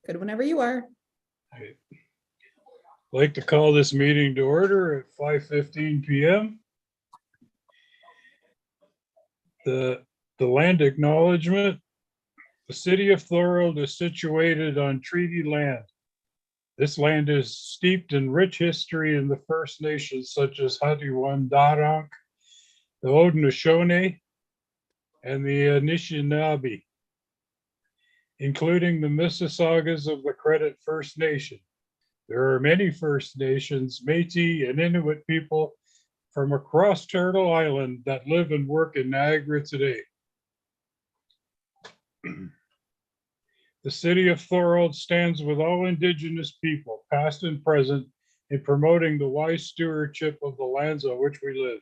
Good whenever you are. I'd like to call this meeting to order at 5:15 p.m. The land acknowledgement. The city of Thorold is situated on treaty land. This land is steeped in rich history in the First Nations such as Hadiwandaarank, the Haudenosaunee, and the Anishinaabe, including the Mississaugas of the Credit First Nation. There are many First Nations, Métis, and Inuit people from across Turtle Island that live and work in Niagara today. The city of Thorold stands with all Indigenous people, past and present, in promoting the wise stewardship of the lands on which we live.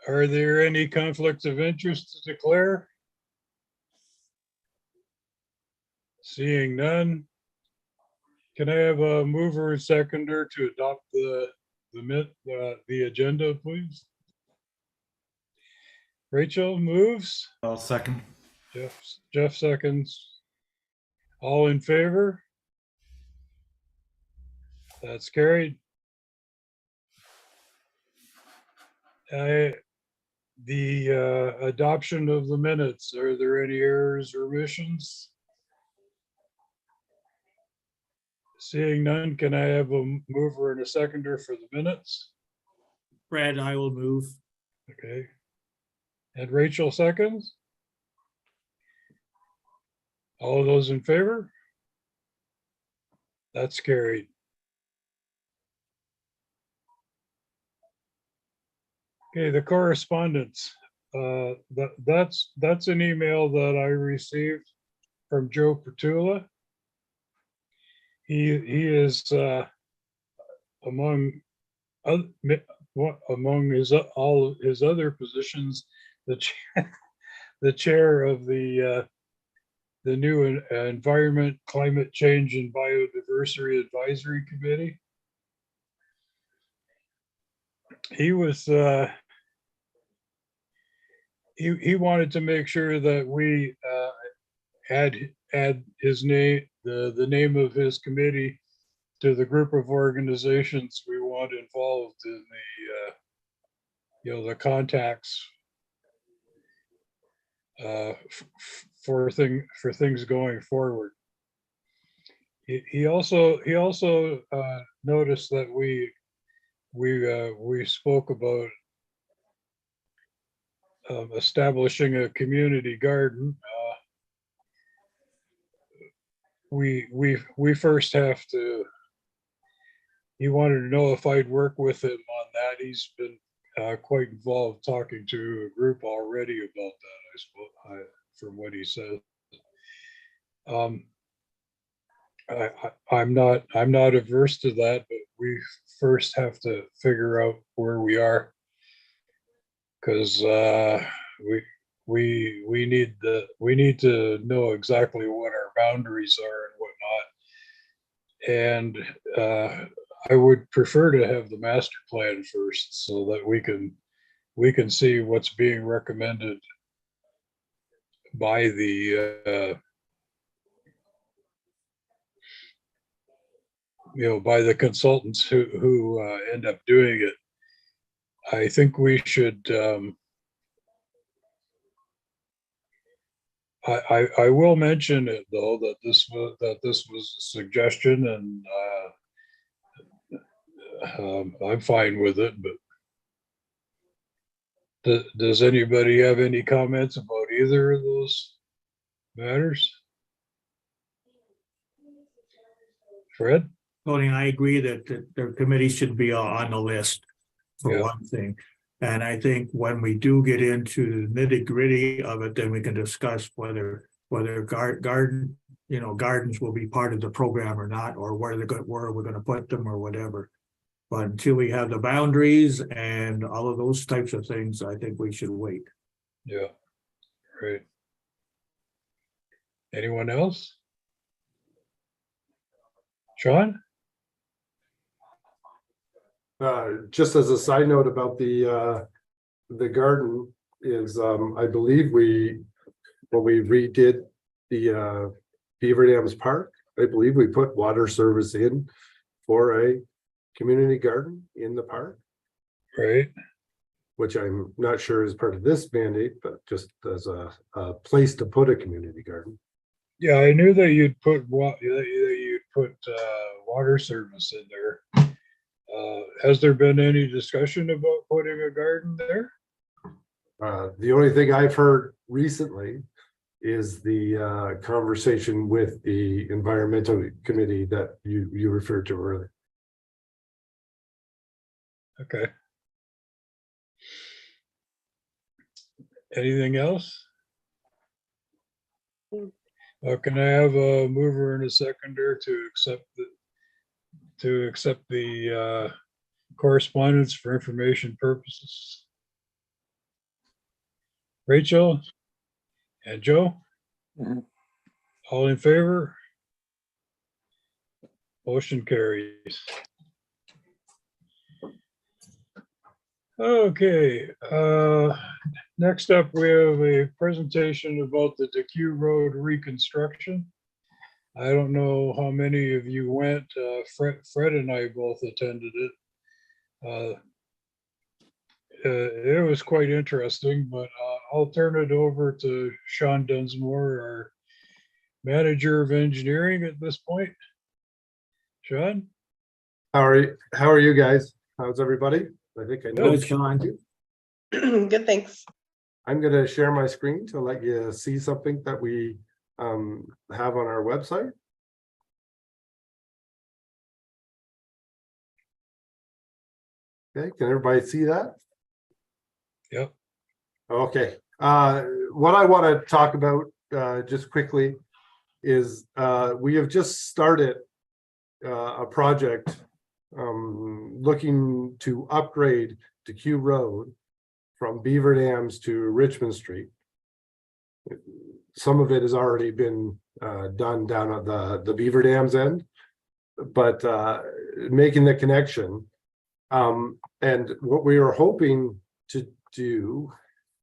Are there any conflicts of interest to declare? Seeing none. Can I have a mover and seconder to adopt the agenda, please? Rachel moves. I'll second. Jeff seconds. All in favor? That's carried. The adoption of the minutes. Are there any errors or omissions? Seeing none, can I have a mover and a seconder for the minutes? Brad, I will move. Okay. And Rachel seconds? All of those in favor? That's carried. Okay, the correspondence. That's an email that I received from Joe Petula. He is among all his other positions, the chair of the new Environment, Climate Change, and Biodiversity Advisory Committee. He was he wanted to make sure that we add his name, the name of his committee, to the group of organizations we want involved in the contacts for things going forward. He also noticed that we spoke about establishing a community garden. We first have to. He wanted to know if I'd work with him on that. He's been quite involved talking to a group already about that, I suppose, from what he said. I'm not averse to that, but we first have to figure out where we are, because we need to know exactly what our boundaries are and whatnot. And I would prefer to have the master plan first, so that we can see what's being recommended by the by the consultants who end up doing it. I think we should. I will mention it though, that this was a suggestion, and I'm fine with it. But does anybody have any comments about either of those matters? Fred? Tony, I agree that their committee should be on the list for Yeah. one thing. And I think when we do get into the nitty-gritty of it, then we can discuss whether gardens will be part of the program or not, or where we're going to put them or whatever. But until we have the boundaries and all of those types of things, I think we should wait. Yeah, right. Anyone else? Sean? Just as a side note about the garden, is, I believe when we redid the Beaver Dams Park, I believe we put water service in for a community garden in the park, right? which I'm not sure is part of this mandate, but just as a place to put a community garden. Yeah, I knew that you'd put water service in there. Has there been any discussion about putting a garden there? The only thing I've heard recently is the conversation with the environmental committee that you referred to earlier. Okay. Anything else? Can I have a mover and a seconder to accept the correspondence for information purposes? Rachel and Joe? All in favor? Motion carries. Okay, next up, we have a presentation about the DeQ Road reconstruction. I don't know how many of you went. Fred and I both attended it. It was quite interesting, but I'll turn it over to Sean Dunsmore, our manager of engineering at this point. Sean? How are you guys? How's everybody? I think I know. Good, Sean. Good, thanks. I'm gonna share my screen to let you see something that we have on our website. Okay, can everybody see that? Yep. Okay, what I want to talk about just quickly is we have just started a project looking to upgrade DeQ Road from Beaver Dams to Richmond Street. Some of it has already been done down at the Beaver Dams end, but making the connection. And what we were hoping to do,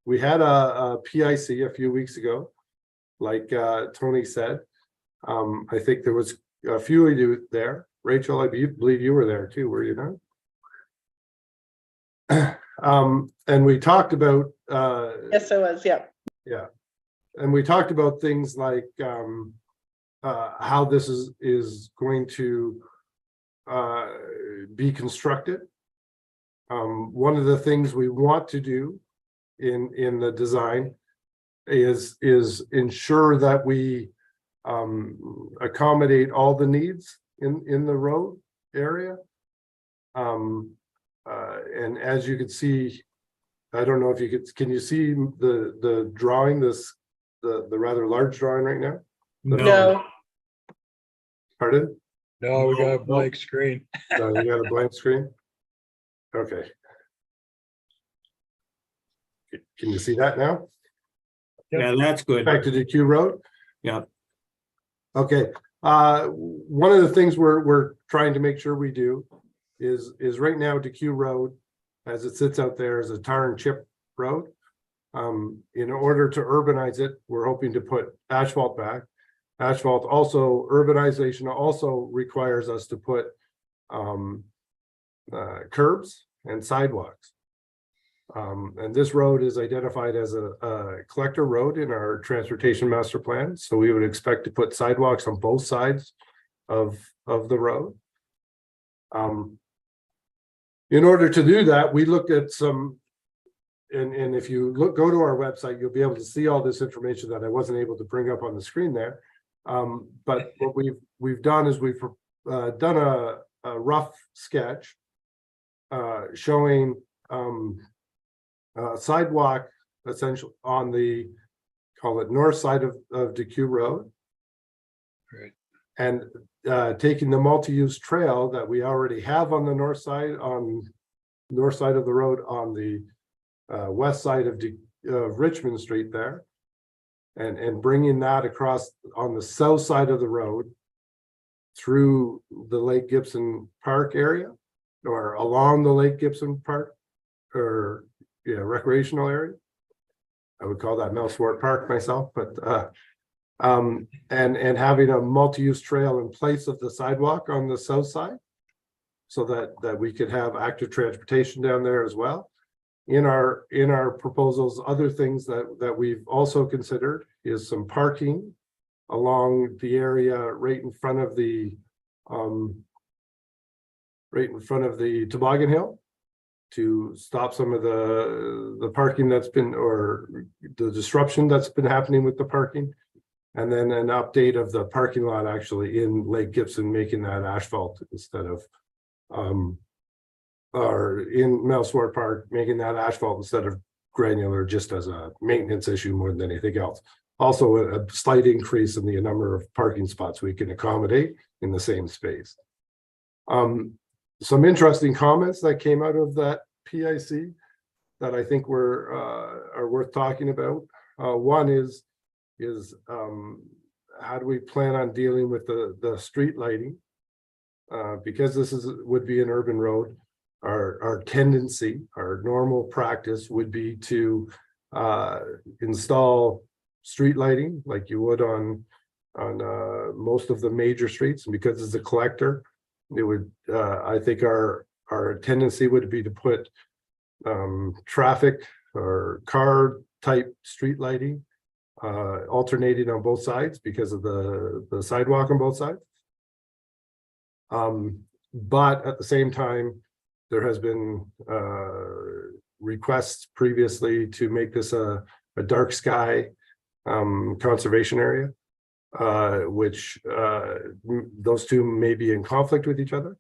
we had a PIC a few weeks ago, like Tony said. I think there was a few of you there. Rachel, I believe you were there too, were you not? And we talked about Yes, I was. Yeah. yeah, and we talked about things like how this is going to be constructed. One of the things we want to do in the design is ensure that we accommodate all the needs in the road area. And as you can see, I don't know if you can you see the drawing, the rather large drawing right now? No. Pardon? No, we got a No. blank screen. No, you got a blank screen? Okay. Can you see that now? Yeah, that's good. Back to DeQ Road? Yeah. Okay, one of the things we're trying to make sure we do is right now DeQ Road, as it sits out there, is a tar and chip road. In order to urbanize it, we're hoping to put asphalt back. Asphalt also, urbanization also requires us to put curbs and sidewalks. And this road is identified as a collector road in our transportation master plan. So we would expect to put sidewalks on both sides of the road. In order to do that, we looked at some, and if you go to our website, you'll be able to see all this information that I wasn't able to bring up on the screen there. But what we've done is we've done a rough sketch showing sidewalk essentially on the, call it north side of DeQ Road. Right. And taking the multi-use trail that we already have on the north side of the road on the west side of Richmond Street there, and bringing that across on the south side of the road through the Lake Gibson Park area, or along the Lake Gibson Park, or recreational area, I would call that Melswart Park myself, but and having a multi-use trail in place of the sidewalk on the south side, so that we could have active transportation down there as well. In our proposals, other things that we've also considered is some parking along the area right in front of the toboggan hill, to stop some of the parking that's been, or the disruption that's been happening with the parking. And then an update of the parking lot actually in Lake Gibson, making that asphalt instead of or in Melswart Park, making that asphalt instead of granular, just as a maintenance issue more than anything else. Also a slight increase in the number of parking spots we can accommodate in the same space. Some interesting comments that came out of that PIC that I think are worth talking about. One is how do we plan on dealing with the street lighting? Because this would be an urban road, our tendency, our normal practice would be to install street lighting like you would on most of the major streets. And because it's a collector, it would I think our tendency would be to put traffic or car type street lighting alternating on both sides because of the sidewalk on both sides. But at the same time, there has been requests previously to make this a dark sky conservation area, which those two may be in conflict with each other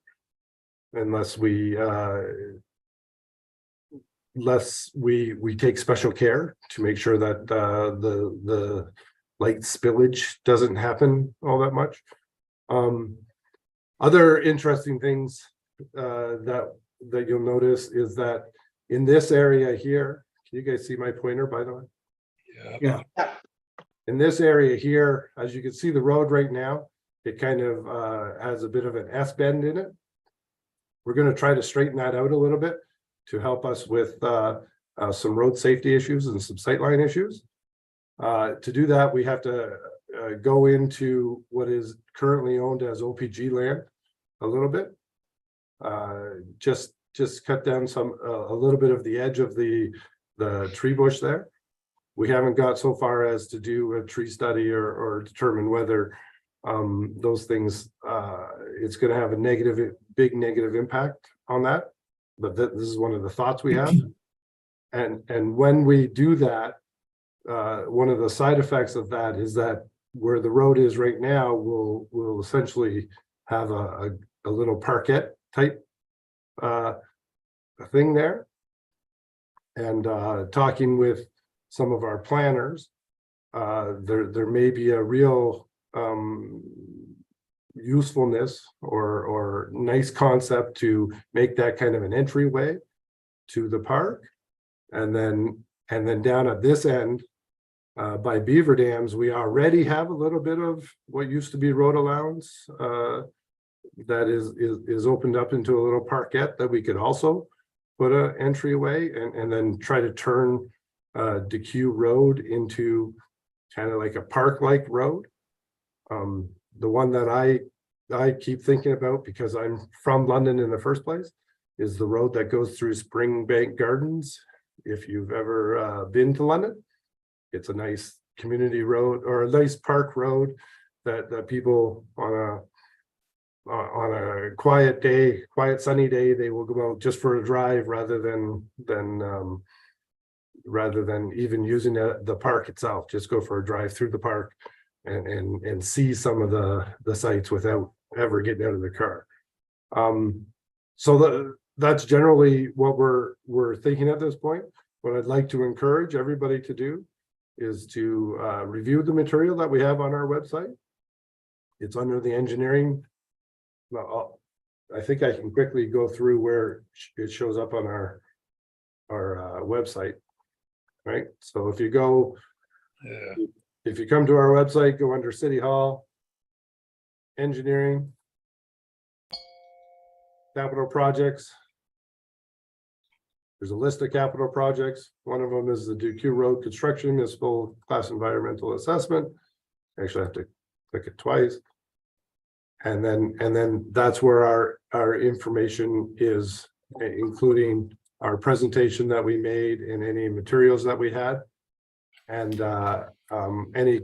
unless we take special care to make sure that the light spillage doesn't happen all that much. Other interesting things that you'll notice is that in this area here, can you guys see my pointer, by the way? Yeah. In this area here, as you can see the road right now, it kind of has a bit of an S bend in it. We're going to try to straighten that out a little bit to help us with some road safety issues and some sightline issues. To do that, we have to go into what is currently owned as OPG land a little bit. Just cut down a little bit of the edge of the tree bush there. We haven't got so far as to do a tree study or determine whether those things it's going to have a big negative impact on that. But this is one of the thoughts we have. And when we do that, one of the side effects of that is that where the road is right now, we'll essentially have a little parquet type thing there. And talking with some of our planners, there may be a real usefulness or nice concept to make that kind of an entryway to the park. And then down at this end by Beaver Dams, we already have a little bit of what used to be road allowance that is opened up into a little parkette that we could also put an entryway and then try to turn DeQ Road into kind of like a park-like road. The one that I keep thinking about, because I'm from London in the first place, is the road that goes through Springbank Gardens. If you've ever been to London, it's a nice community road or a nice park road that people on a quiet sunny day, they will go out just for a drive rather than even using the park itself. Just go for a drive through the park and see some of the sites without ever getting out of the car. So that's generally what we're thinking at this point. What I'd like to encourage everybody to do is to review the material that we have on our website. It's under the engineering. Well, I think I can quickly go through where it shows up on our website, right? So if you go, if you come to our website, go under City Hall, engineering, capital projects, There's a list of capital projects. One of them is the DQ Road Construction Municipal Class Environmental Assessment. Actually, I have to click it twice. And then that's where our information is, including our presentation that we made and any materials that we had. And any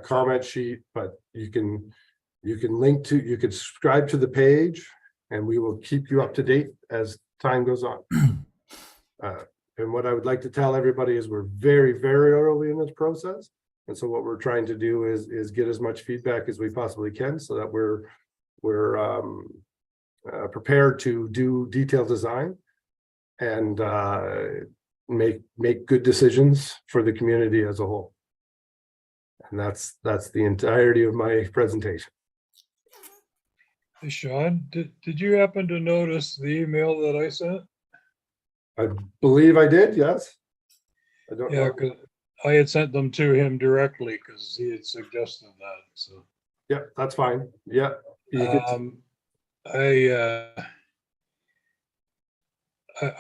comment sheet, but you can subscribe to the page, and we will keep you up to date as time goes on. And what I would like to tell everybody is we're very, very early in this process. And so what we're trying to do is get as much feedback as we possibly can so that we're prepared to do detailed design and make good decisions for the community as a whole. And that's the entirety of my presentation. Hey, Sean, did you happen to notice the email that I sent? I believe I did, yes. I don't Yeah, know. because I had sent them to him directly because he had suggested that, so. Yeah, that's fine. Yeah. You could,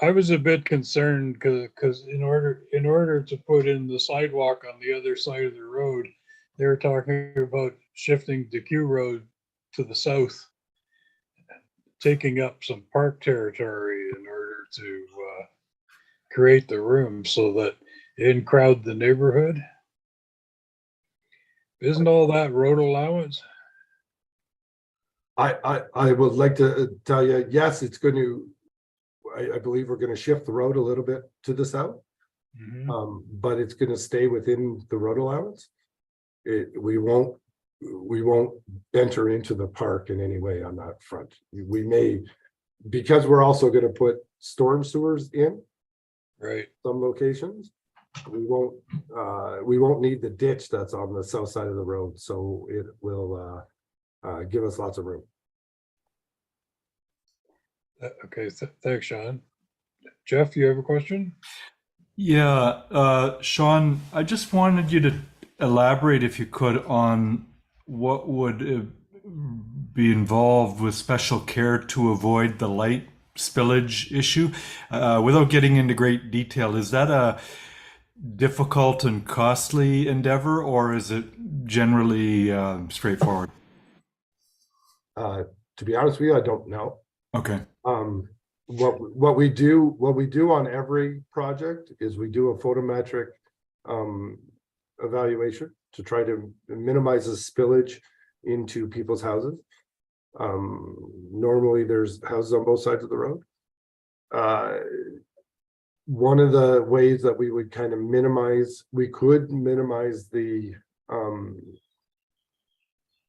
I was a bit concerned because in order to put in the sidewalk on the other side of the road, they were talking about shifting DQ Road to the south, taking up some park territory in order to create the room so that it didn't crowd the neighborhood. Isn't all that road allowance? I would like to tell you, yes, it's going to, I believe we're going to shift the road a little bit to the south, but it's going to stay within the road allowance. We won't enter into the park in any way on that front. We may, because we're also going to put storm sewers in some locations. We won't need the ditch that's on the south side of the road, so it will give us lots of room. Okay, thanks, Sean. Jeff, you have a question? Yeah, Sean, I just wanted you to elaborate, if you could, on what would be involved with special care to avoid the light spillage issue. Without getting into great detail, is that a difficult and costly endeavor, or is it generally straightforward? To be honest with you, I don't know. Okay. What we do on every project is we do a photometric evaluation to try to minimize the spillage into people's houses. Normally there's houses on both sides of the road. One of the ways that we would kind of minimize the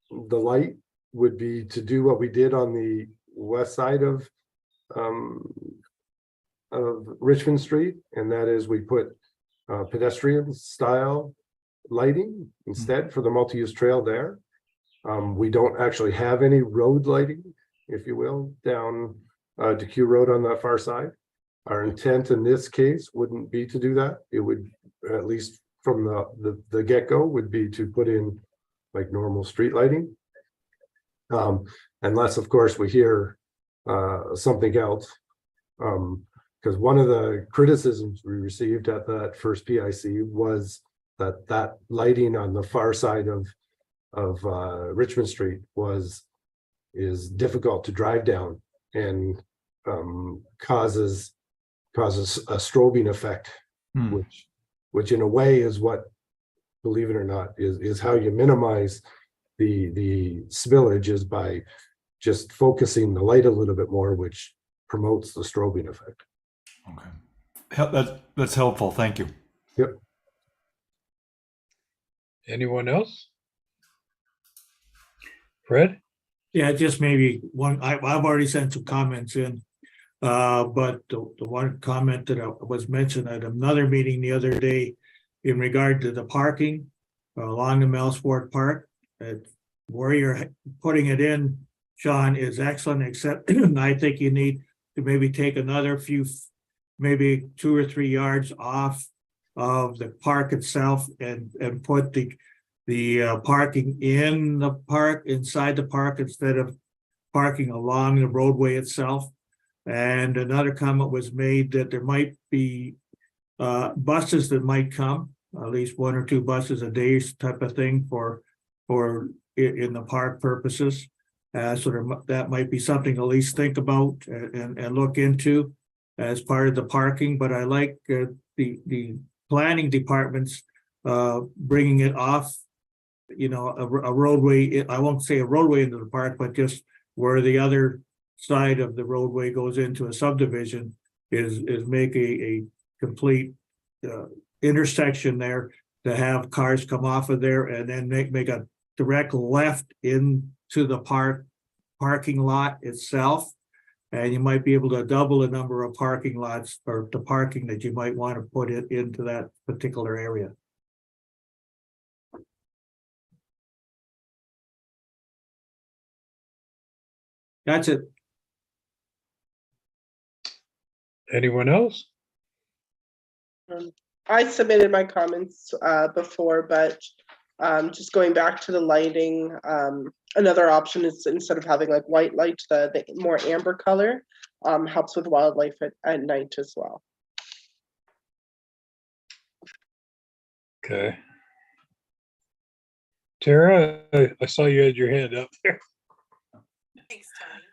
light would be to do what we did on the west side of Richmond Street, and that is we put pedestrian style lighting instead for the multi-use trail there. We don't actually have any road lighting, if you will, down DQ Road on that far side. Our intent in this case wouldn't be to do that. It would, at least from the get-go, would be to put in like normal street lighting. Unless, of course, we hear something else. Because one of the criticisms we received at that first PIC was that lighting on the far side of Richmond Street is difficult to drive down and causes a strobing effect, which in a way is what, believe it or not, is how you minimize the spillage, is by just focusing the light a little bit more, which promotes the strobing effect. Okay, that's helpful. Thank you. Yep. Anyone else? Fred? Yeah, just maybe one. I've already sent some comments in, but the one comment that was mentioned at another meeting the other day in regard to the parking along the Melsport Park, where you're putting it in, Sean, is excellent, except I think you need to maybe take another few, maybe 2 or 3 yards off of the park itself and put the parking in the park, inside the park, instead of parking along the roadway itself. And another comment was made that there might be buses that might come, at least 1 or 2 buses a day type of thing for in the park purposes. That might be something to at least think about and look into as part of the parking. But I like the planning departments bringing it off, you know, a roadway. I won't say a roadway into the park, but just where the other side of the roadway goes into a subdivision is make a complete intersection there to have cars come off of there and then make a direct left into the parking lot itself. And you might be able to double the number of parking lots or the parking that you might want to put it into that particular area. That's it. Anyone else? I submitted my comments before, but just going back to the lighting, another option is instead of having like white light, the more amber color helps with wildlife at night as well. Okay. Tara, I saw you had your hand up there. Thanks, Tony.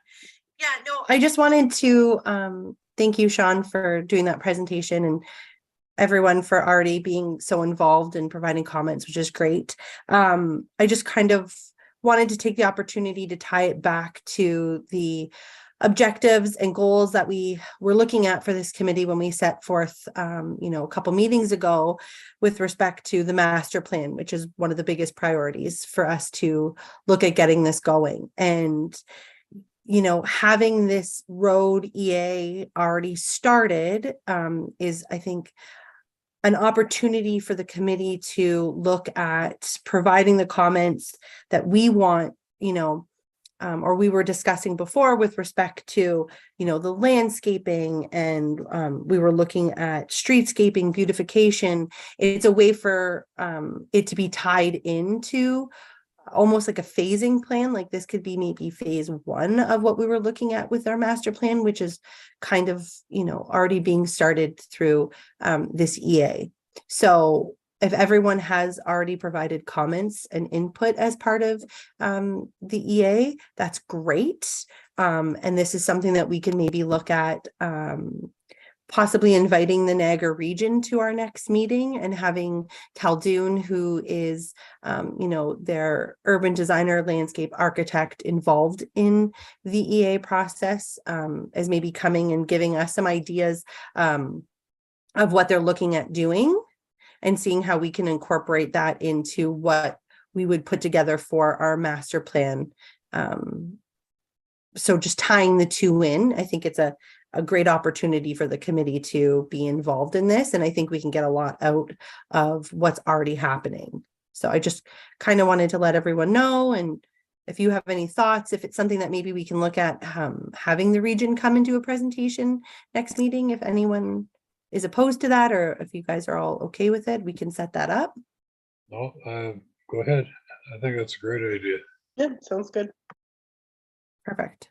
Yeah, no, I just wanted to thank you, Sean, for doing that presentation, and everyone for already being so involved and providing comments, which is great. I just kind of wanted to take the opportunity to tie it back to the objectives and goals that we were looking at for this committee when we set forth, you know, a couple meetings ago with respect to the master plan, which is one of the biggest priorities for us to look at getting this going. And, you know, having this road EA already started is, I think, an opportunity for the committee to look at providing the comments that we want, you know, or we were discussing before with respect to, you know, the landscaping, and we were looking at streetscaping, beautification. It's a way for it to be tied into almost like a phasing plan. Like this could be maybe phase 1 of what we were looking at with our master plan, which is kind of, you know, already being started through this EA. So if everyone has already provided comments and input as part of the EA, that's great. And this is something that we can maybe look at possibly inviting the Niagara region to our next meeting and having Caldoon, who is, you know, their urban designer, landscape architect involved in the EA process, as maybe coming and giving us some ideas of what they're looking at doing and seeing how we can incorporate that into what we would put together for our master plan. So just tying the two in, I think it's a great opportunity for the committee to be involved in this. And I think we can get a lot out of what's already happening. So I just kind of wanted to let everyone know. And if you have any thoughts, if it's something that maybe we can look at having the region come and do a presentation next meeting, if anyone is opposed to that, or if you guys are all okay with it, we can set that up. No, go ahead. I think that's a great idea. Yeah, sounds good. Perfect.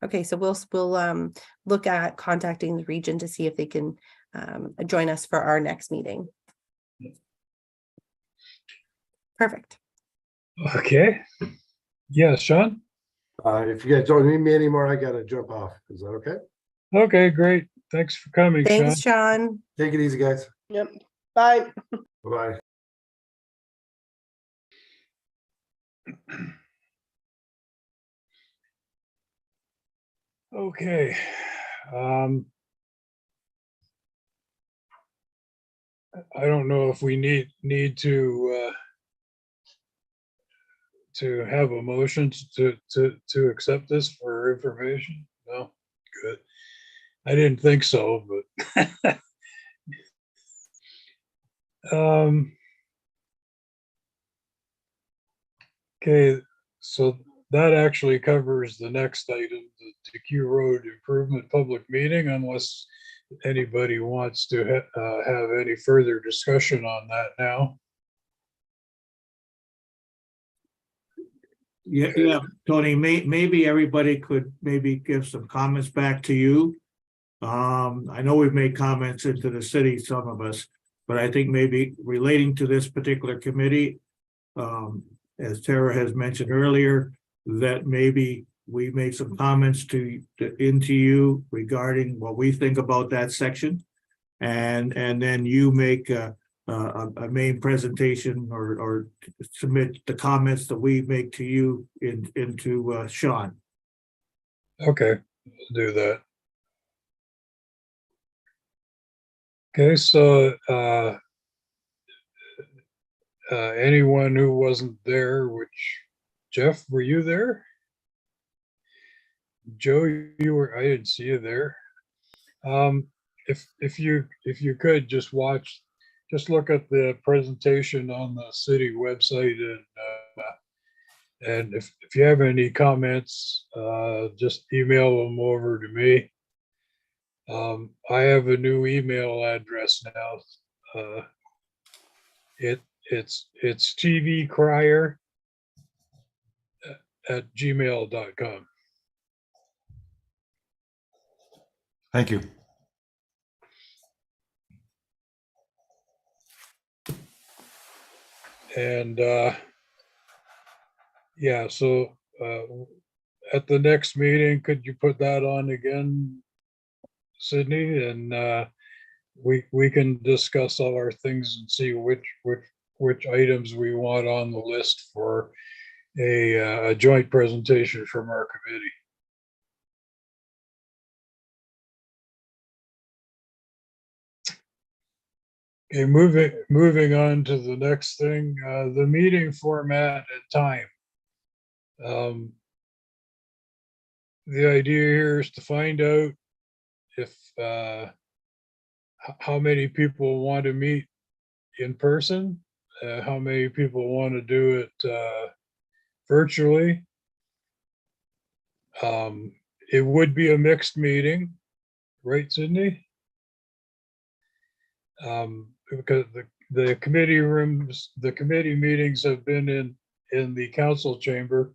Okay, so we'll look at contacting the region to see if they can join us for our next meeting. Perfect. Okay. Yeah, Sean? If you guys don't need me anymore, I gotta jump off. Is that okay? Okay, great. Thanks for coming, Thanks, Sean. Sean. Take it easy, guys. Yep. Bye. Bye-bye. Okay. I don't know if we need to have a motion to accept this for information. No, good. I didn't think so, but okay, so that actually covers the next item, the Q Road Improvement Public Meeting, unless anybody wants to have any further discussion on that now. Yeah, Tony, maybe everybody could maybe give some comments back to you. I know we've made comments into the city, some of us, but I think maybe relating to this particular committee, as Tara has mentioned earlier, that maybe we make some comments into you regarding what we think about that section. And then you make a main presentation or submit the comments that we make to you into Sean. Okay, I'll do that. Okay, so anyone who wasn't there, which Jeff, were you there? Joe, you were, I didn't see you there. If you could just look at the presentation on the city website, and if you have any comments, just email them over to me. I have a new email address now. It's tvcrier@gmail.com. Thank you. And yeah, so at the next meeting, could you put that on again, Sydney? And we can discuss all our things and see which items we want on the list for a joint presentation from our committee. Okay, moving on to the next thing, the meeting format and time. The idea here is to find out if how many people want to meet in person, how many people want to do it virtually. It would be a mixed meeting, right, Sydney? Because the committee rooms, the committee meetings have been in the council chamber,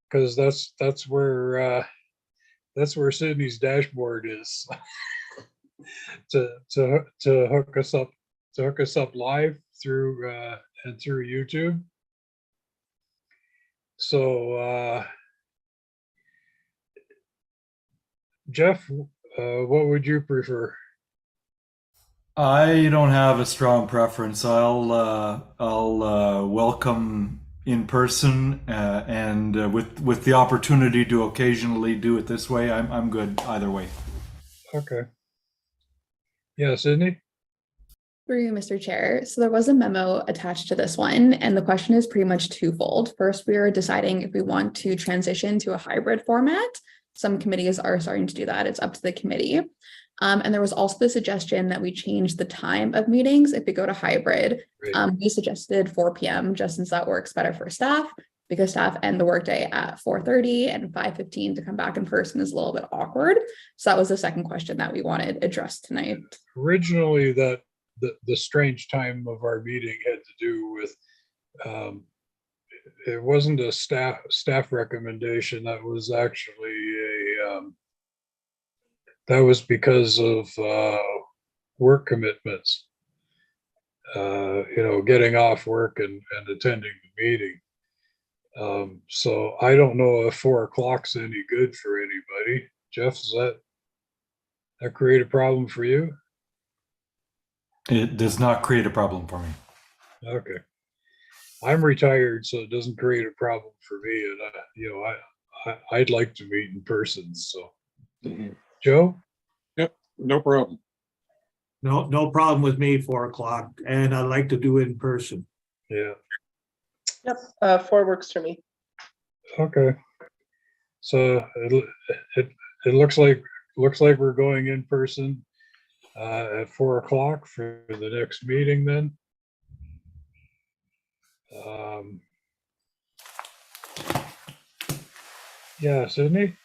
because that's where Sydney's dashboard is to hook us up live through and through YouTube. So Jeff, what would you prefer? I don't have a strong preference. I'll welcome in person, and with the opportunity to occasionally do it this way, I'm good either way. Okay. Yeah, Sydney? Through you, Mr. Chair. So there was a memo attached to this one, and the question is pretty much twofold. First, we are deciding if we want to transition to a hybrid format. Some committees are starting to do that. It's up to the committee. And there was also the suggestion that we change the time of meetings if we go to hybrid. Right. We suggested 4 p.m. just since that works better for staff, because staff end the workday at 4:30 and 5:15 to come back in person is a little bit awkward. So that was the second question that we wanted addressed tonight. Originally, that the strange time of our meeting had to do with it wasn't a staff recommendation. That was actually that was because of work commitments, getting off work and attending the meeting. So I don't know if 4 o'clock's any good for anybody. Jeff, does that create a problem for you? It does not create a problem for me. Okay. I'm retired, so it doesn't create a problem for me. And I'd like to meet in person. So, Joe? Yep, no problem. No problem with me, 4 o'clock, and I'd like to do it in person. Yeah. Yep, 4 works for me. Okay. So it looks like we're going in person at 4 o'clock for the next meeting then. Yeah, Sydney?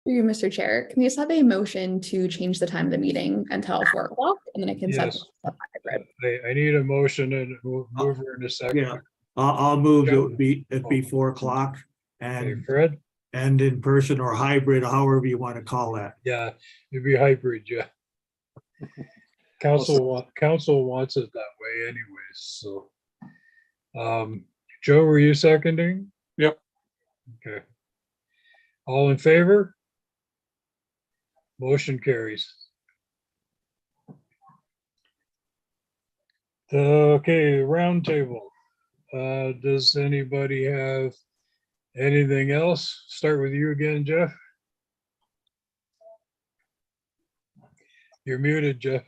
Through you, Mr. Chair, can we just have a motion to change the time of the meeting until 4 o'clock, and then I can set Yes. up hybrid. I need a motion, and we'll move her in a second. Yeah, I'll move, it'd be 4 o'clock. Okay, and Fred? in person or hybrid, however you want to call that. Yeah, it'd be hybrid, yeah. Council wants it that way anyways, so. Joe, were you seconding? Yep. Okay. All in favor? Motion carries. Okay, roundtable. Does anybody have anything else? Start with you again, Jeff. You're muted, Jeff.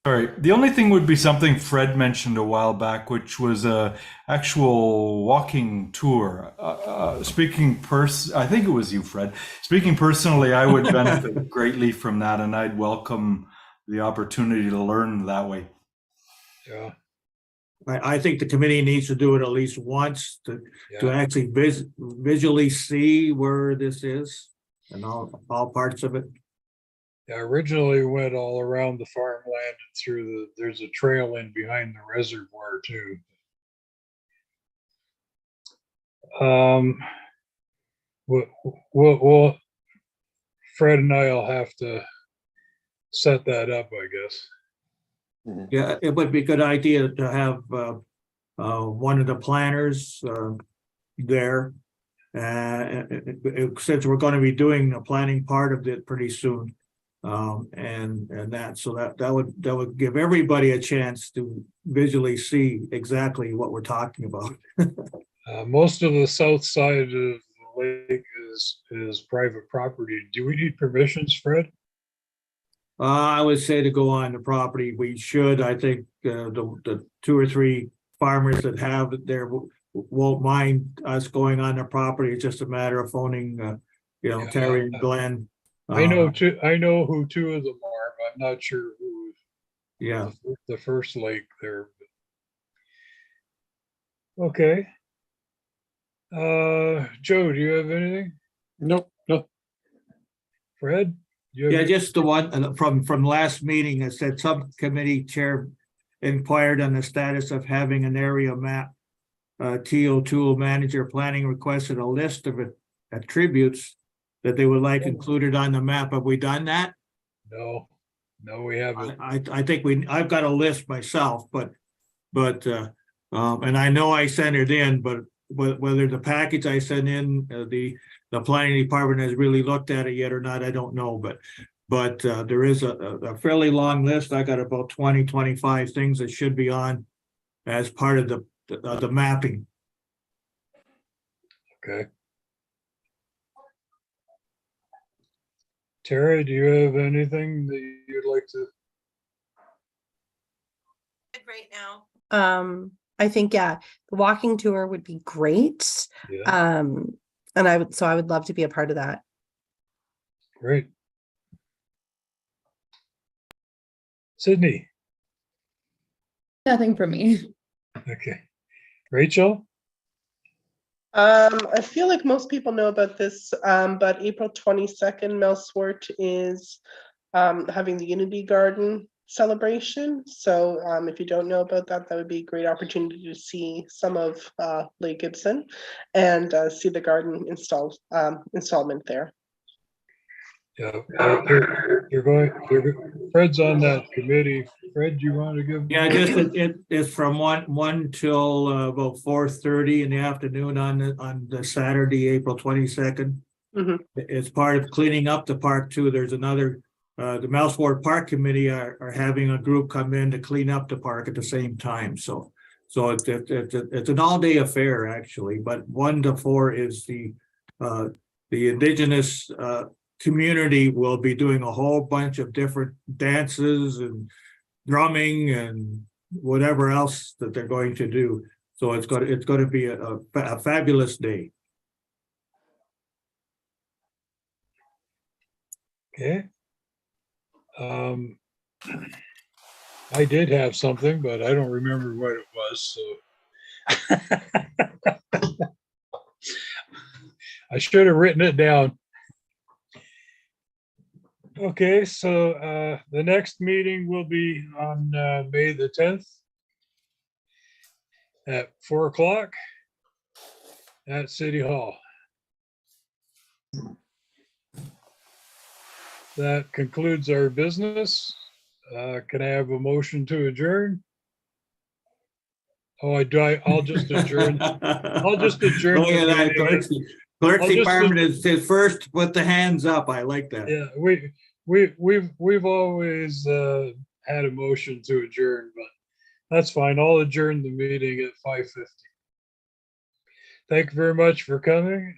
All right. The only thing would be something Fred mentioned a while back, which was a actual walking tour. I think it was you, Fred. Speaking personally, I would benefit greatly from that, and I'd welcome the opportunity to learn that way. Yeah, I think the committee needs to do it at least once to yeah. actually visually see where this is and all parts of it. Yeah, originally went all around the farmland and through there's a trail in behind the reservoir too. We'll Fred and I'll have to set that up, I guess. Yeah, it would be a good idea to have one of the planners there. Since we're going to be doing the planning part of it pretty soon. And that would give everybody a chance to visually see exactly what we're talking about. Most of the south side of the lake is private property. Do we need permissions, Fred? I would say to go on the property, we should. I think the 2 or 3 farmers that have it there won't mind us going on their property. It's just a matter of phoning, Yeah. Terry and Glenn. I know who 2 of them are, but I'm not sure who. Yeah. The first lake there. Okay. Joe, do you have anything? Nope, no, Fred? You have Yeah, any- just the one from last meeting that said subcommittee chair inquired on the status of having an area map. TO tool manager planning requested a list of attributes that they would like included on the map. Have we done that? No, we haven't. I think I've got a list myself, but and I know I sent it in, but whether the package I sent in, the planning department has really looked at it yet or not, I don't know, but there is a fairly long list. I got about 20-25 things that should be on as part of the mapping. Okay. Tara, do you have anything that you'd like to? Right now. I think, yeah, the walking tour would be great. Yeah, And I would love to be a part of that. great. Sydney, Nothing for me. okay. Rachel? I feel like most people know about this, but April 22nd, Mel Swart is having the Unity Garden celebration. So if you don't know about that, that would be a great opportunity to see some of Lake Gibson and see the garden installment there. Yeah, Fred's on that committee. Fred, do you want to give? Yeah, just it's from one till about 4:30 in the afternoon on the Saturday, April 22nd. Mhm. It's part of cleaning up the park too. There's another, the Mouseford Park Committee are having a group come in to clean up the park at the same time. So it's an all-day affair actually, but 1 to 4 is the indigenous community will be doing a whole bunch of different dances and drumming and whatever else that they're going to do. So it's going to be a fabulous day. Okay. I did have something, but I don't remember what it was, so. I should have written it down. Okay, so the next meeting will be on May the 10th. at 4 o'clock at City Hall. That concludes our business. Can I have a motion to adjourn? Oh, I'll just adjourn. I'll just adjourn Look at the that, meeting. clerk's I'll just- department is first to put the hands up. I like that. Yeah, we've always had a motion to adjourn, but that's fine. I'll adjourn the meeting at 5:50. Thank you very much for coming.